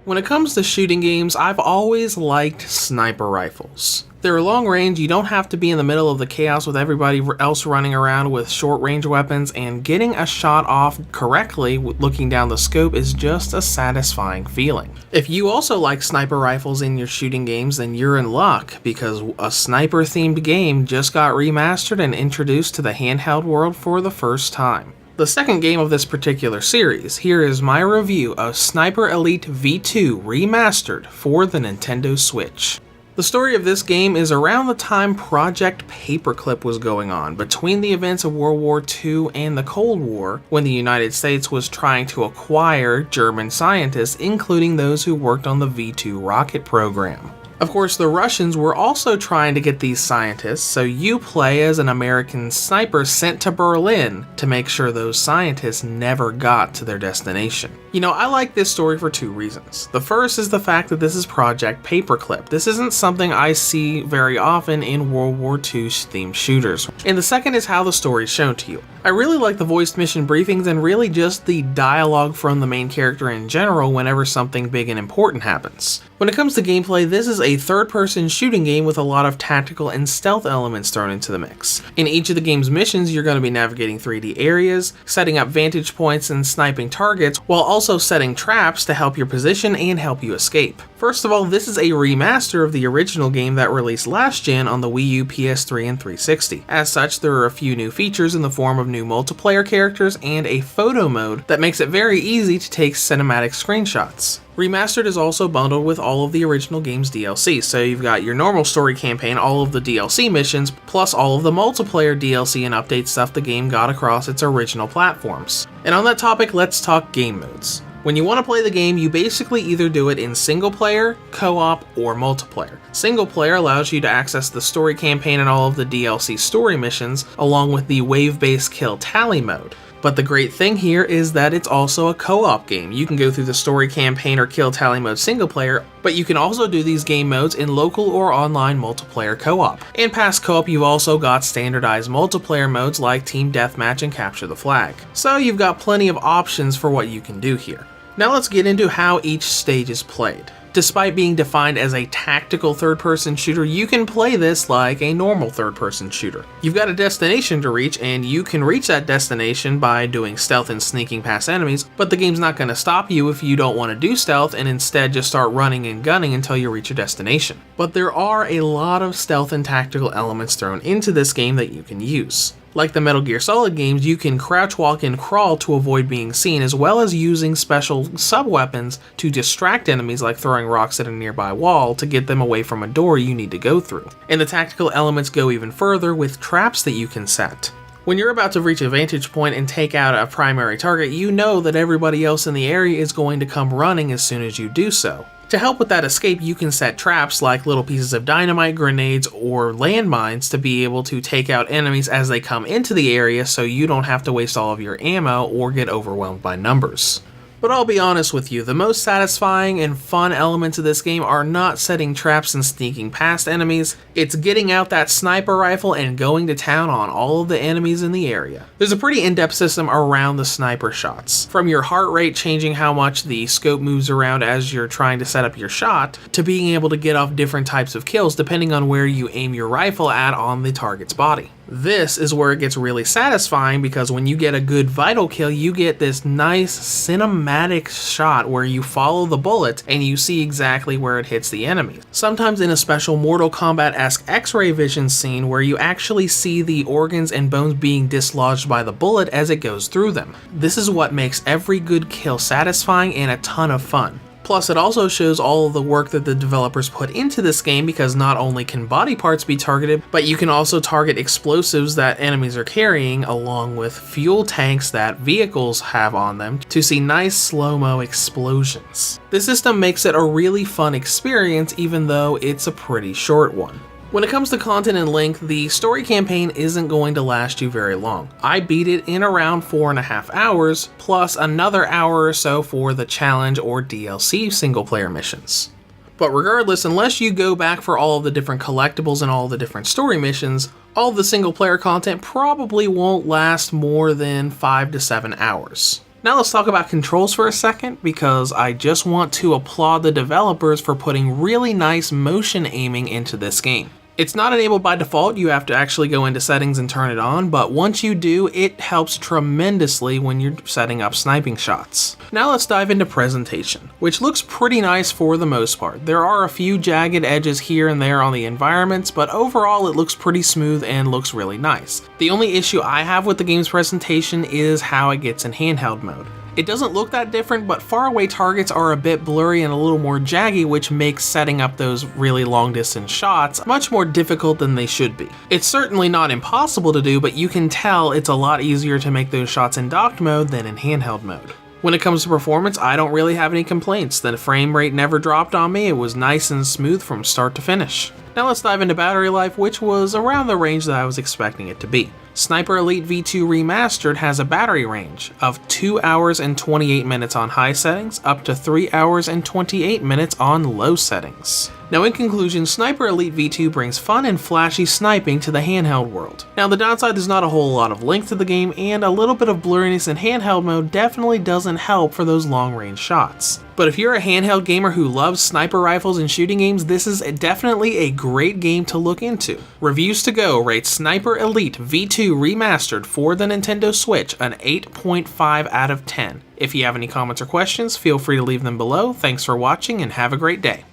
When it comes to shooting games, I've always liked sniper rifles. They're long range, you don't have to be in the middle of the chaos with everybody else running around with short range weapons, and getting a shot off correctly looking down the scope is just a satisfying feeling. If you also like sniper rifles in your shooting games, then you're in luck, because a sniper themed game just got remastered and introduced to the handheld world for the first time. The second game of this particular series, here is my review of Sniper Elite V2 Remastered for the Nintendo Switch. The story of this game is around the time Project Paperclip was going on, between the events of World War II and the Cold War, when the United States was trying to acquire German scientists, including those who worked on the V2 rocket program. Of course, the Russians were also trying to get these scientists, so you play as an American sniper sent to Berlin to make sure those scientists never got to their destination. You know, I like this story for two reasons. The first is the fact that this is Project Paperclip. This isn't something I see very often in World War II themed shooters. And the second is how the story is shown to you. I really like the voiced mission briefings and really just the dialogue from the main character in general whenever something big and important happens. When it comes to gameplay, this is a third-person shooting game with a lot of tactical and stealth elements thrown into the mix. In each of the game's missions, you're going to be navigating 3D areas, setting up vantage points and sniping targets, while also setting traps to help your position and help you escape. First of all, this is a remaster of the original game that released last gen on the Wii U, PS3, and 360. As such, there are a few new features in the form of new multiplayer characters and a photo mode that makes it very easy to take cinematic screenshots. Remastered is also bundled with all of the original game's DLC, so you've got your normal story campaign, all of the DLC missions, plus all of the multiplayer DLC and update stuff the game got across its original platforms. And on that topic, let's talk game modes. When you want to play the game, you basically either do it in single player, co-op, or multiplayer. Single player allows you to access the story campaign and all of the DLC story missions, along with the wave-based kill tally mode. But the great thing here is that it's also a co-op game. You can go through the story campaign or kill tally mode single player, but you can also do these game modes in local or online multiplayer co-op. And past co-op, you've also got standardized multiplayer modes like Team Deathmatch and Capture the Flag. So you've got plenty of options for what you can do here. Now let's get into how each stage is played. Despite being defined as a tactical third-person shooter, you can play this like a normal third-person shooter. You've got a destination to reach, and you can reach that destination by doing stealth and sneaking past enemies, but the game's not going to stop you if you don't want to do stealth and instead just start running and gunning until you reach your destination. But there are a lot of stealth and tactical elements thrown into this game that you can use. Like the Metal Gear Solid games, you can crouch, walk, and crawl to avoid being seen, as well as using special sub-weapons to distract enemies like throwing rocks at a nearby wall to get them away from a door you need to go through. And the tactical elements go even further with traps that you can set. When you're about to reach a vantage point and take out a primary target, you know that everybody else in the area is going to come running as soon as you do so. To help with that escape, you can set traps like little pieces of dynamite, grenades, or landmines to be able to take out enemies as they come into the area so you don't have to waste all of your ammo or get overwhelmed by numbers. But I'll be honest with you, the most satisfying and fun elements of this game are not setting traps and sneaking past enemies, it's getting out that sniper rifle and going to town on all of the enemies in the area. There's a pretty in-depth system around the sniper shots, from your heart rate changing how much the scope moves around as you're trying to set up your shot, to being able to get off different types of kills depending on where you aim your rifle at on the target's body. This is where it gets really satisfying, because when you get a good vital kill, you get this nice cinematic shot where you follow the bullet and you see exactly where it hits the enemy. Sometimes in a special Mortal Kombat-esque X-ray vision scene where you actually see the organs and bones being dislodged by the bullet as it goes through them. This is what makes every good kill satisfying and a ton of fun. Plus, it also shows all of the work that the developers put into this game, because not only can body parts be targeted, but you can also target explosives that enemies are carrying, along with fuel tanks that vehicles have on them, to see nice slow-mo explosions. The system makes it a really fun experience, even though it's a pretty short one. When it comes to content and length, the story campaign isn't going to last you very long. I beat it in around 4.5 hours, plus another hour or so for the challenge or DLC single player missions. But regardless, unless you go back for all of the different collectibles and all the different story missions, all of the single player content probably won't last more than 5 to 7 hours. Now let's talk about controls for a second, because I just want to applaud the developers for putting really nice motion aiming into this game. It's not enabled by default, you have to actually go into settings and turn it on, but once you do, it helps tremendously when you're setting up sniping shots. Now let's dive into presentation, which looks pretty nice for the most part. There are a few jagged edges here and there on the environments, but overall it looks pretty smooth and looks really nice. The only issue I have with the game's presentation is how it gets in handheld mode. It doesn't look that different, but faraway targets are a bit blurry and a little more jaggy, which makes setting up those really long distance shots much more difficult than they should be. It's certainly not impossible to do, but you can tell it's a lot easier to make those shots in docked mode than in handheld mode. When it comes to performance, I don't really have any complaints. The frame rate never dropped on me, it was nice and smooth from start to finish. Now let's dive into battery life, which was around the range that I was expecting it to be. Sniper Elite V2 Remastered has a battery range of 2 hours and 28 minutes on high settings, up to 3 hours and 28 minutes on low settings. Now in conclusion, Sniper Elite V2 brings fun and flashy sniping to the handheld world. Now the downside, there's not a whole lot of length to the game, and a little bit of blurriness in handheld mode definitely doesn't help for those long range shots. But if you're a handheld gamer who loves sniper rifles and shooting games, this is definitely a great game to look into. Reviews to Go rates Sniper Elite V2 Remastered for the Nintendo Switch an 8.5 out of 10. If you have any comments or questions, feel free to leave them below. Thanks for watching and have a great day.